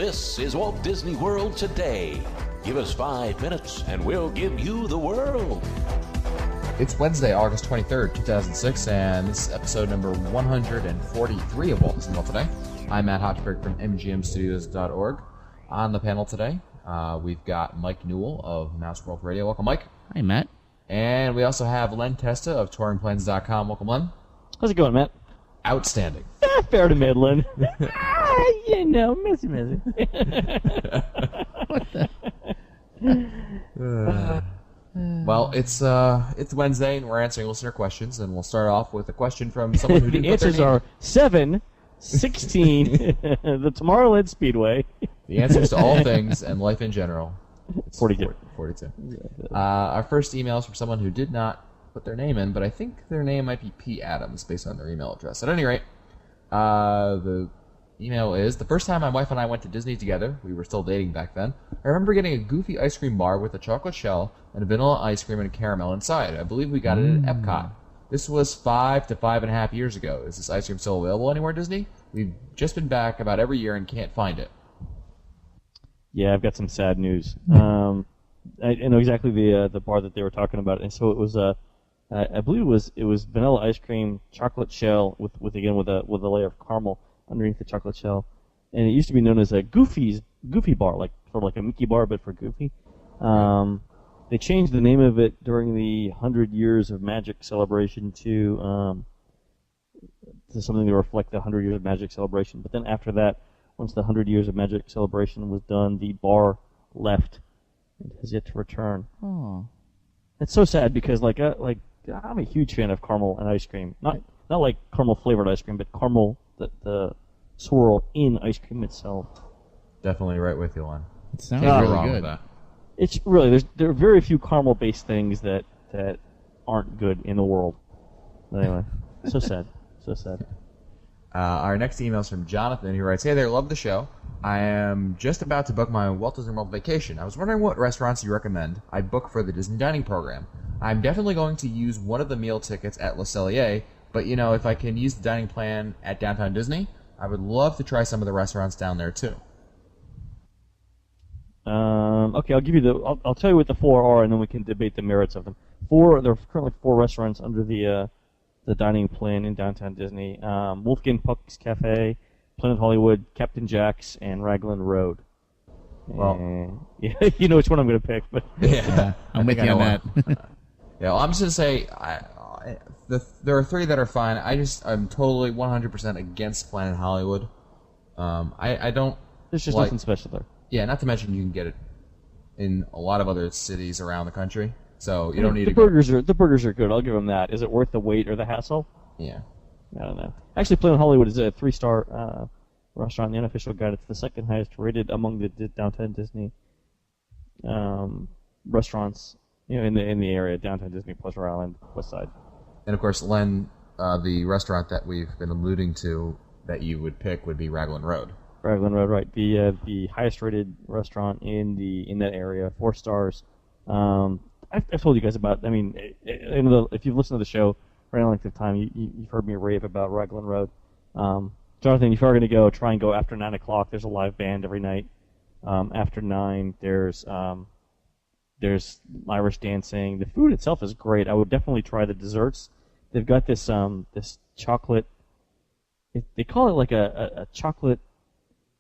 This is Walt Disney World Today. Give us 5 minutes and we'll give you the world. It's Wednesday, August 23rd, 2006, and this is episode number 143 of Walt Disney World Today. I'm Matt Hochberg from mgmstudios.org. On the panel today, we've got Mike Newell of MouseWorld Radio. Welcome, Mike. Hi, Matt. And we also have Len Testa of touringplans.com. Welcome, Len. How's it going, Matt? Outstanding. Fair to middling. Messy. What the? Well, it's Wednesday, and we're answering listener questions, and we'll start off with a question from someone who didn't The answers are 7, 16, the Tomorrowland Speedway. The answers to all things and life in general. It's 42. 42. Our first email is from someone who did not put their name in, but I think their name might be P. Adams based on their email address. At any rate, the email is, the first time my wife and I went to Disney together, we were still dating back then, I remember getting a goofy ice cream bar with a chocolate shell and a vanilla ice cream and a caramel inside. I believe we got it at Epcot. This was 5 to 5.5 years ago. Is this ice cream still available anywhere at Disney? We've just been back about every year and can't find it. Yeah, I've got some sad news. I know exactly the bar that they were talking about, and so it was I believe it was vanilla ice cream, chocolate shell with a layer of caramel underneath the chocolate shell, and it used to be known as a Goofy bar, like sort of like a Mickey bar but for Goofy. They changed the name of it during the 100 Years of Magic celebration to something to reflect the 100 Years of Magic celebration. But then after that, once the 100 Years of Magic celebration was done, the bar left and has yet to return. Oh. It's so sad because I'm a huge fan of caramel and ice cream. Not like caramel flavored ice cream, but caramel the swirl in ice cream itself. Definitely right with you, Lon. It sounds Can't go really wrong good. with that. It's really there are very few caramel based things that aren't good in the world. Anyway, so sad. Our next email is from Jonathan, who writes, "Hey there, love the show. I am just about to book my Walt Disney World vacation. I was wondering what restaurants you recommend I book for the Disney dining program. I'm definitely going to use one of the meal tickets at Le Cellier, but if I can use the dining plan at Downtown Disney, I would love to try some of the restaurants down there too." Okay, I'll give you I'll tell you what the 4 are, and then we can debate the merits of them. There are currently 4 restaurants under the dining plan in Downtown Disney: Wolfgang Puck's Cafe, Planet Hollywood, Captain Jack's, and Raglan Road. Well, yeah, you know which one I'm going to pick, but yeah, I'm with you on that. Yeah, well, I'm just going to say there are 3 that are fine. I'm totally 100% against Planet Hollywood. I don't. There's just nothing special there. Yeah, not to mention you can get it in a lot of other cities around the country, so you don't need the burgers are good. I'll give them that. Is it worth the wait or the hassle? Yeah, I don't know. Actually, Planet Hollywood is a 3-star restaurant in the unofficial guide. It's the second highest rated among the Downtown Disney restaurants, in the area. Downtown Disney, Pleasure Island, West Side. And of course, Len, the restaurant that we've been alluding to that you would pick would be Raglan Road. Raglan Road, right? The highest rated restaurant in that area, 4 stars. I've told you guys about. I mean, if you've listened to the show for any length of time, you've heard me rave about Raglan Road. Jonathan, if you're going to go, try and go after 9 o'clock. There's a live band every night. After 9, there's Irish dancing. The food itself is great. I would definitely try the desserts. They've got this chocolate. They call it like a chocolate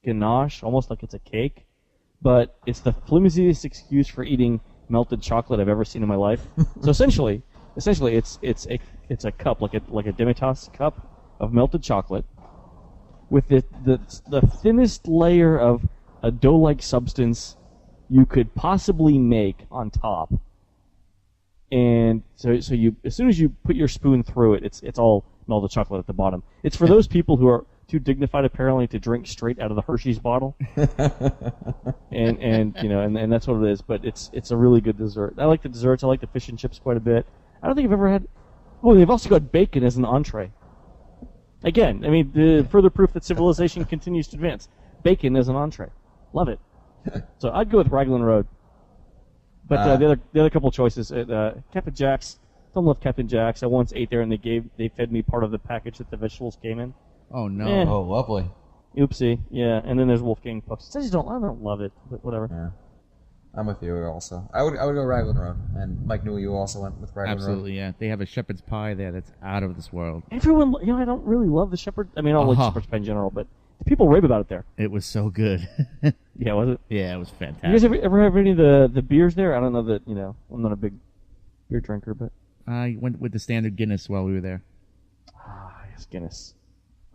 ganache, almost like it's a cake, but it's the flimsiest excuse for eating melted chocolate I've ever seen in my life. So essentially, it's a cup, like a Demitasse cup of melted chocolate, with the thinnest layer of a dough-like substance you could possibly make on top. And so you, as soon as you put your spoon through it, it's all melted chocolate at the bottom. It's for those people who are too dignified apparently to drink straight out of the Hershey's bottle. and that's what it is. But it's a really good dessert. I like the desserts. I like the fish and chips quite a bit. I don't think I've ever had. Well, they've also got bacon as an entree. Again, I mean, the further proof that civilization continues to advance. Bacon as an entree, love it. So I'd go with Raglan Road. But the other couple choices, Captain Jack's. Don't love Captain Jack's. I once ate there and they fed me part of the package that the vegetables came in. Oh no! Eh. Oh, lovely. Oopsie. Yeah, and then there's Wolfgang Puck. I don't love it, but whatever. Yeah. I'm with you also. I would go Raglan Road, and Mike knew you also went with Raglan Road. Absolutely, yeah. They have a shepherd's pie there that's out of this world. Everyone, I don't really love the shepherd. I mean, I don't like shepherd's pie in general, but people rave about it there. It was so good. Yeah, was it? Yeah, it was fantastic. You guys ever have any of the beers there? I don't know that, I'm not a big beer drinker, but... I went with the standard Guinness while we were there. Yes, Guinness.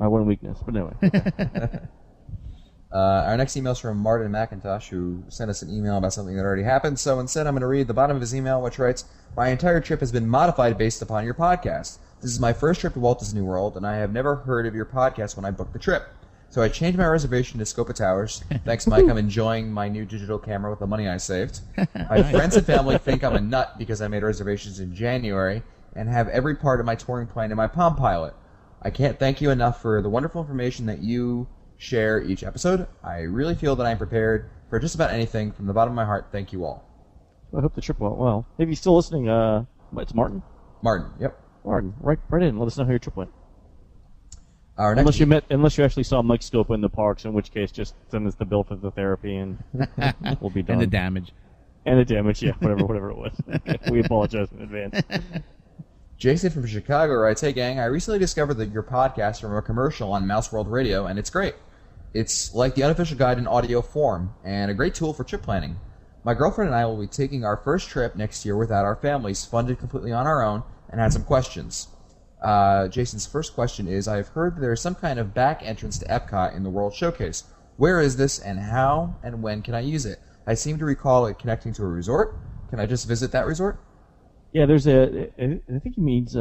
My one weakness, but anyway. Our next email is from Martin McIntosh, who sent us an email about something that already happened. So instead, I'm going to read the bottom of his email, which writes, "My entire trip has been modified based upon your podcast. This is my first trip to Walt Disney World, and I have never heard of your podcast when I booked the trip. So I changed my reservation to Scopa Towers. Thanks, Mike. I'm enjoying my new digital camera with the money I saved. My friends and family think I'm a nut because I made reservations in January and have every part of my touring plan in my Palm Pilot. I can't thank you enough for the wonderful information that you share each episode. I really feel that I'm prepared for just about anything. From the bottom of my heart, thank you all." I hope the trip went well. If you're still listening, it's Martin? Martin, yep. Martin, right in. Let us know how your trip went. Our next Unless you actually saw Mike Scopa in the parks, in which case just send us the bill for the therapy and we'll be done. And the damage. And the damage, yeah, whatever it was. We apologize in advance. Jason from Chicago writes, "Hey gang, I recently discovered your podcast from a commercial on MouseWorld Radio, and it's great. It's like the unofficial guide in audio form, and a great tool for trip planning. My girlfriend and I will be taking our first trip next year without our families, funded completely on our own, and had some questions." Jason's first question is, "I have heard that there is some kind of back entrance to Epcot in the World Showcase. Where is this, and how and when can I use it? I seem to recall it connecting to a resort. Can I just visit that resort?" Yeah, I think he means,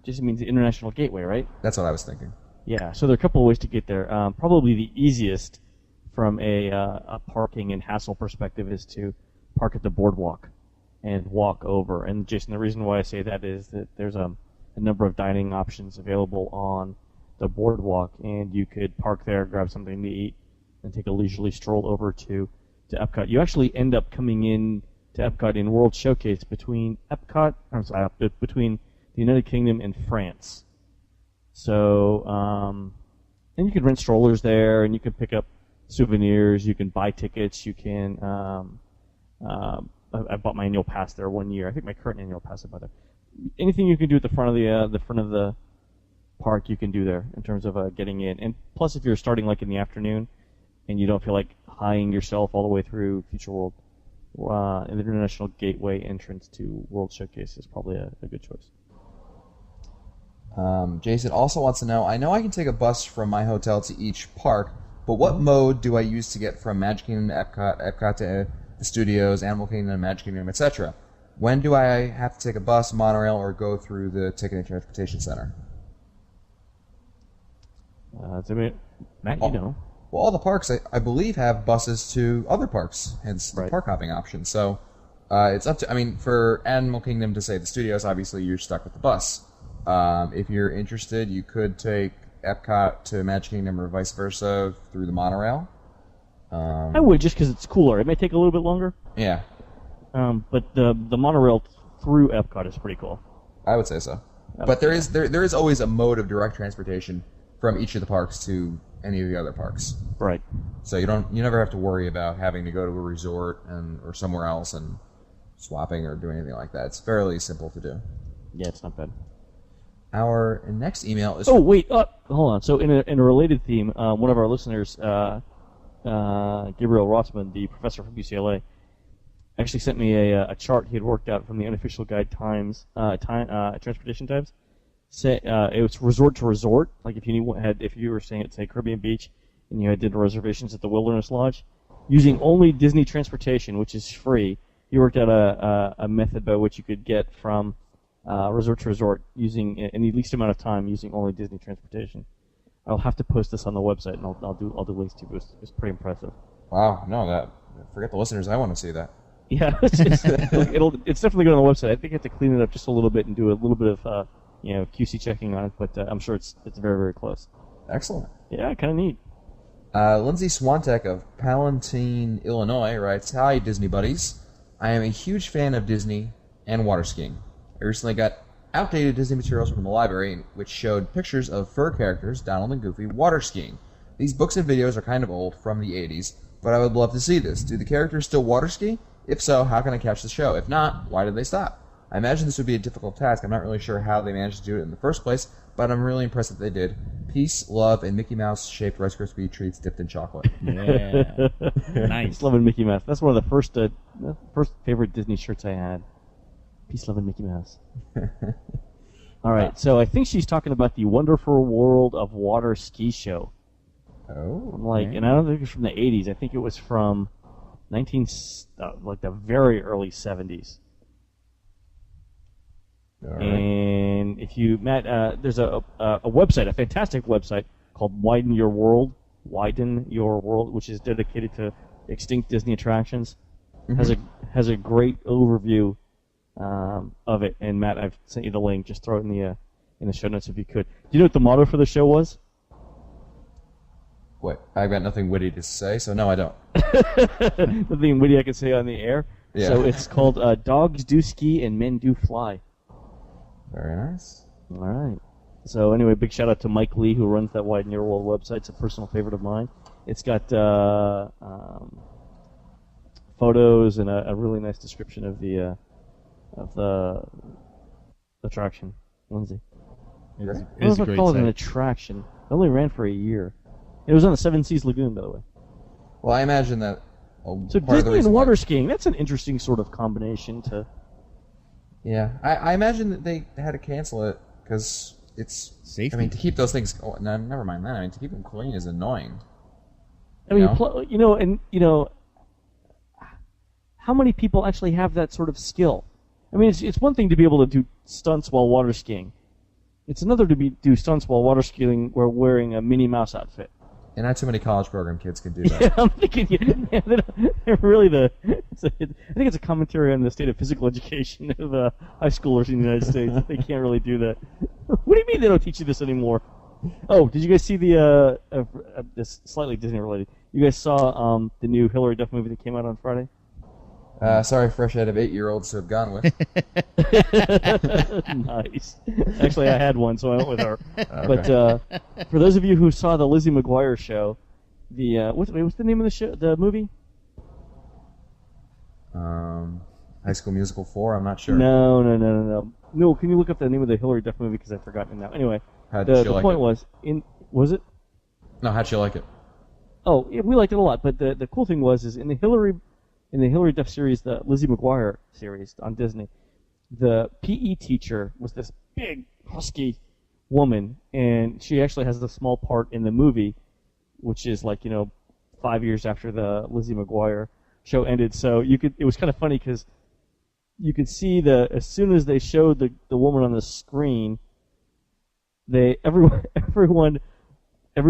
just means the International Gateway, right? That's what I was thinking. Yeah, so there are a couple of ways to get there. Probably the easiest from a parking and hassle perspective is to park at the boardwalk and walk over. And Jason, the reason why I say that is that there's a number of dining options available on the boardwalk, and you could park there, grab something to eat, and take a leisurely stroll over to Epcot. You actually end up coming in to Epcot in World Showcase between between the United Kingdom and France. So, and you can rent strollers there, and you can pick up souvenirs, you can buy tickets, you can, I bought my annual pass there 1 year. I think my current annual pass is about there. Anything you can do at the front of the park, you can do there in terms of getting in. And plus, if you're starting like in the afternoon, and you don't feel like highing yourself all the way through Future World, an International Gateway entrance to World Showcase is probably a good choice. Jason also wants to know, "I know I can take a bus from my hotel to each park, but what mode do I use to get from Magic Kingdom to Epcot to the studios, Animal Kingdom, Magic Kingdom, etc.? When do I have to take a bus, monorail, or go through the Ticket and Transportation Center?" Matt, you know. Well, all the parks, I believe, have buses to other parks, hence the Right. park hopping option. So it's up to, for Animal Kingdom to say the studios, obviously you're stuck with the bus. If you're interested, you could take Epcot to Magic Kingdom or vice versa through the monorail. I would, just because it's cooler. It may take a little bit longer, Yeah, but the monorail through Epcot is pretty cool. I would say so. But there is always a mode of direct transportation from each of the parks to any of the other parks. Right. So you never have to worry about having to go to a resort or somewhere else and swapping or doing anything like that. It's fairly simple to do. Yeah, it's not bad. Our next email is... Oh, wait, hold on. So in a related theme, one of our listeners, Gabriel Rossman, the professor from UCLA, actually sent me a chart he had worked out from the unofficial guide transportation times. It was resort to resort. Like if you were staying at, say, Caribbean Beach and you did reservations at the Wilderness Lodge, using only Disney transportation, which is free, he worked out a method by which you could get from resort to resort using in the least amount of time using only Disney transportation. I'll have to post this on the website, and I'll do links to it. It's pretty impressive. Wow, no, forget the listeners. I want to see that. Yeah, it's definitely good on the website. I think I have to clean it up just a little bit and do a little bit of QC checking on it, but I'm sure it's very, very close. Excellent. Yeah, kind of neat. Lindsay Swantek of Palatine, Illinois writes, "Hi, Disney buddies. I am a huge fan of Disney and water skiing. I recently got outdated Disney materials from the library, which showed pictures of fur characters, Donald and Goofy, water skiing. These books and videos are kind of old, from the 80s, but I would love to see this. Do the characters still water ski? If so, how can I catch the show? If not, why did they stop? I imagine this would be a difficult task. I'm not really sure how they managed to do it in the first place, but I'm really impressed that they did. Peace, love, and Mickey Mouse-shaped Rice Krispie treats dipped in chocolate. Yeah. Nice. Peace, love, and Mickey Mouse. That's one of the first favorite Disney shirts I had. Peace, love, and Mickey Mouse. All right, so I think she's talking about the Wonderful World of Water ski show. Oh. And I don't think it's from the 80s. I think it was from the very early 70s. All right. And if you, Matt, there's a website, a fantastic website called Widen Your World, which is dedicated to extinct Disney attractions. Mm-hmm. Has a great overview of it. And Matt, I've sent you the link. Just throw it in the show notes if you could. Do you know what the motto for the show was? What? I've got nothing witty to say, so no, I don't. Nothing witty I can say on the air. Yeah. So it's called Dogs Do Ski and Men Do Fly. Very nice. All right. So anyway, big shout out to Mike Lee, who runs that Widen Your World website. It's a personal favorite of mine. It's got photos and a really nice description of the attraction. Lindsay. It I is don't a know if I great call it an site. attraction. It only ran for a year. It was on the Seven Seas Lagoon, by the way. Well, I imagine that. So part of the Disney reason and why- water skiing, that's an interesting sort of combination to... Yeah, I imagine that they had to cancel it because it's Safety. I mean, to keep those things. Oh, no, never mind that. I mean, to keep them clean is annoying. I mean, know? how many people actually have that sort of skill? I mean, it's one thing to be able to do stunts while water skiing. It's another to do stunts while water skiing while wearing a Minnie Mouse outfit. And not too many college program kids can do that. Yeah, I'm thinking, they're really I think it's a commentary on the state of physical education of high schoolers in the United States. They can't really do that. What do you mean they don't teach you this anymore? Oh, did you guys see this slightly Disney related? You guys saw the new Hilary Duff movie that came out on Friday? Sorry, fresh out of 8-year-olds to have gone with. Nice. Actually, I had one, so I went with her. Okay. But for those of you who saw the Lizzie McGuire show, what's the name of the show? The movie? High School Musical 4. I'm not sure. No. No, can you look up the name of the Hilary Duff movie because I've forgotten it now. Anyway, How'd you the like point it? was it? No, how'd you like it? Oh, yeah, we liked it a lot. But the cool thing was in the Hilary Duff series, the Lizzie McGuire series on Disney, the PE teacher was this big, husky woman, and she actually has a small part in the movie, which is 5 years after the Lizzie McGuire show ended. So it was kind of funny because you could see as soon as they showed the woman on the screen,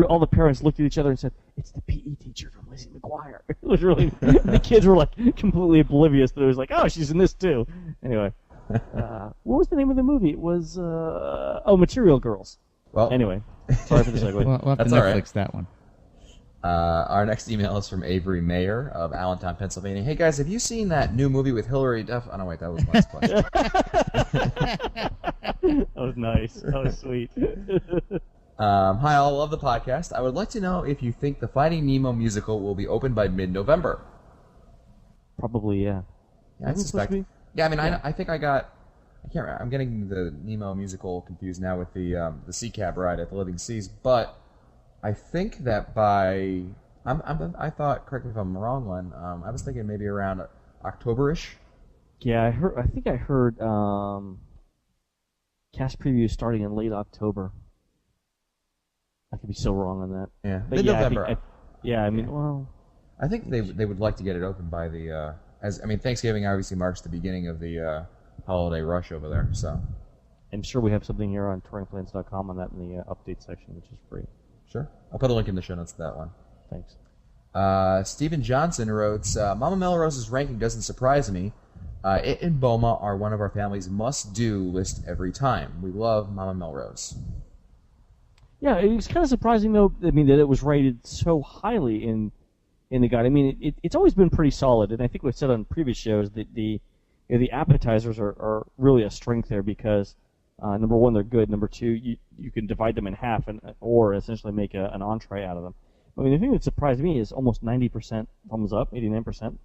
all the parents looked at each other and said, "It's the PE teacher from Lizzie McGuire." It was really the kids were completely oblivious that it was "Oh, she's in this too." Anyway, what was the name of the movie? It was Material Girls. Well, anyway, sorry for the segue. We'll have to That's all right. Netflix that one. Our next email is from Avery Mayer of Allentown, Pennsylvania. Hey guys, have you seen that new movie with Hilary Duff? Oh no, wait, that was last question. That was nice. That was sweet. Hi, all. Love the podcast. I would like to know if you think the Finding Nemo musical will be open by mid-November. Probably, yeah. Yeah, I Isn't it supposed suspect. to be? Yeah, I mean, Yeah. I think I can't remember. I'm getting the Nemo musical confused now with the Sea Cab ride at the Living Seas, but I think that I thought, correct me if I'm wrong, Len, I was thinking maybe around October-ish. Yeah, I think I heard cast previews starting in late October. I could be so wrong on that. Yeah, But mid-November. I I think they would like to get it open by the Thanksgiving obviously marks the beginning of the holiday rush over there. So I'm sure we have something here on touringplans.com on that in the update section, which is free. sure, I'll put a link in the show notes to that one. Thanks. Stephen Johnson wrote, Mama Melrose's ranking doesn't surprise me. It and Boma are one of our family's must-do list every time. We love Mama Melrose. Yeah, it's kind of surprising though. I mean, that it was rated so highly in the guide. I mean, it's always been pretty solid, and I think we've said on previous shows that the appetizers are really a strength there because number one, they're good. Number two, you can divide them in half or essentially make an entree out of them. I mean, the thing that surprised me is almost 90% thumbs up, 89%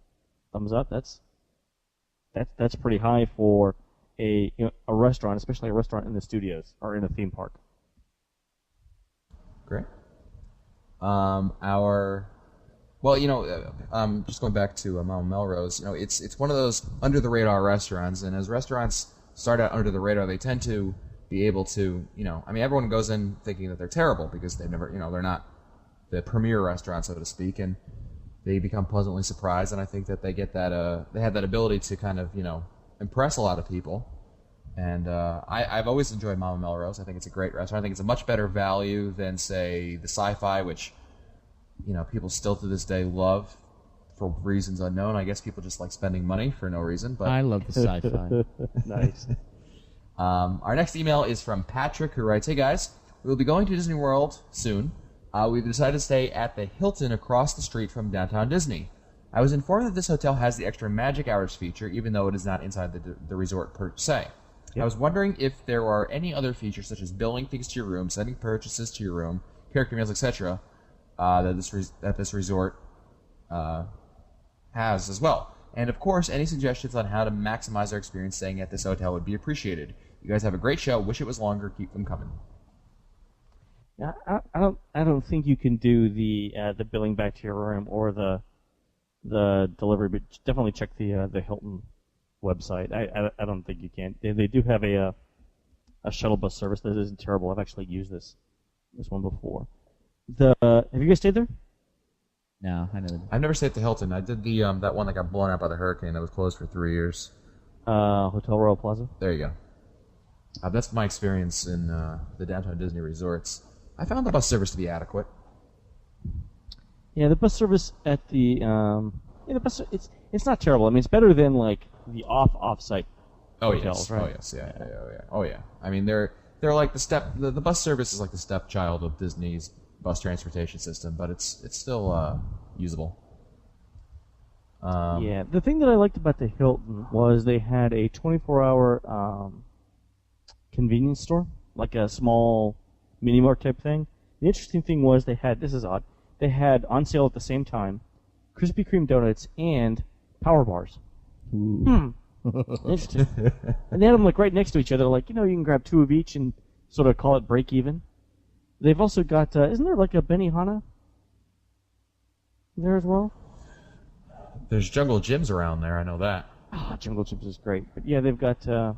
thumbs up. That's pretty high for a restaurant, especially a restaurant in the studios or in a theme park. Great. Just going back to Melrose, it's one of those under the radar restaurants, and as restaurants start out under the radar, they tend to be able to, everyone goes in thinking that they're terrible because they've never, they're not the premier restaurant, so to speak, and they become pleasantly surprised, and I think that they get that, they have that ability to kind of, impress a lot of people. And I've always enjoyed Mama Melrose. I think it's a great restaurant. I think it's a much better value than, say, the Sci-Fi, which, people still to this day love for reasons unknown. I guess people just like spending money for no reason. But I love the Sci-Fi. Nice. Our next email is from Patrick, who writes, "Hey guys, we will be going to Disney World soon. We've decided to stay at the Hilton across the street from downtown Disney. I was informed that this hotel has the extra magic hours feature, even though it is not inside the resort per se. Yep. I was wondering if there are any other features, such as billing things to your room, sending purchases to your room, character meals, etc., that this resort has as well. And, of course, any suggestions on how to maximize our experience staying at this hotel would be appreciated. You guys have a great show. Wish it was longer. Keep them coming." Yeah, I don't think you can do the billing back to your room or the delivery, but definitely check the Hilton website. I don't think you can. They do have a shuttle bus service that isn't terrible. I've actually used this one before. Have you guys stayed there? No, I never. I've never stayed at the Hilton. I did the that one that got blown out by the hurricane that was closed for 3 years. Hotel Royal Plaza. There you go. That's my experience in the downtown Disney resorts. I found the bus service to be adequate. Yeah, the bus service at the it's not terrible. I mean, it's better than like the off-site hotels, right? Oh yes, yeah. I mean, they're like the bus service is like the stepchild of Disney's bus transportation system, but it's still usable. Yeah, the thing that I liked about the Hilton was they had a 24-hour convenience store, like a small mini mart type thing. The interesting thing was they had, this is odd, they had on sale at the same time Krispy Kreme donuts and Power Bars. Interesting. And they had them like right next to each other, like, you can grab 2 of each and sort of call it break even. They've also got, isn't there like a Benihana there as well? There's Jungle Gyms around there, I know that. Jungle Gyms is great. But yeah, they've got a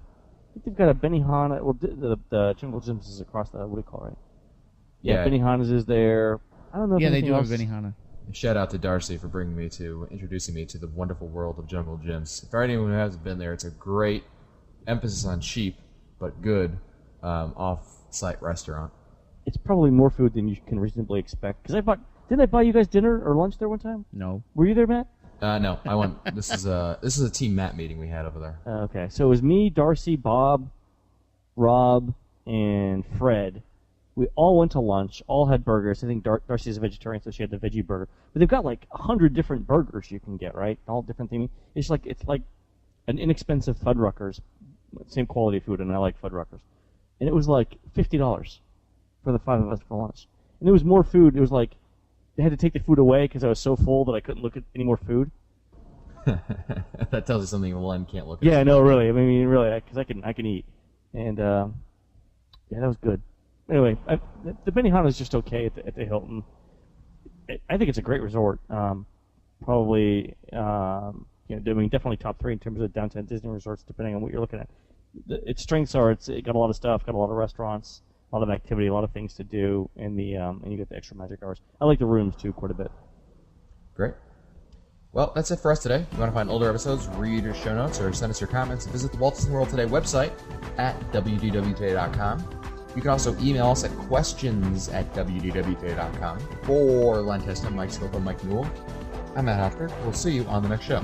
Benihana. Well, the Jungle Gyms is across the, what do you call it? Yeah, Benihana's is there. I don't know if they do else. have Benihana. Shout out to Darcy for introducing me to the wonderful world of Jungle Gyms. For anyone who hasn't been there, it's a great emphasis on cheap but good off-site restaurant. It's probably more food than you can reasonably expect. Because didn't I buy you guys dinner or lunch there one time? No. Were you there, Matt? No, I went. This is a Team Matt meeting we had over there. Okay, so it was me, Darcy, Bob, Rob, and Fred. We all went to lunch, all had burgers. I think Darcy's a vegetarian, so she had the veggie burger. But they've got like 100 different burgers you can get, right? All different theming. It's like an inexpensive Fuddruckers, same quality food, and I like Fuddruckers. And it was like $50 for the 5 of us for lunch. And there was more food. It was like they had to take the food away because I was so full that I couldn't look at any more food. That tells you something Len can't look at. Yeah, no, really. I mean, really, because I can eat. And yeah, that was good. Anyway, the Benihana is just okay at the Hilton. I think it's a great resort. Probably, definitely top 3 in terms of downtown Disney resorts, depending on what you're looking at. Its strengths are it got a lot of stuff, got a lot of restaurants, a lot of activity, a lot of things to do, and you get the extra magic hours. I like the rooms too quite a bit. Great. Well, that's it for us today. If you want to find older episodes, read your show notes, or send us your comments, visit the Walt Disney World Today website at wdwtoday.com. You can also email us at questions@wdwtoday.com. For Len Testa, Mike Scopo, Mike Newell, I'm Matt Hoffner. We'll see you on the next show.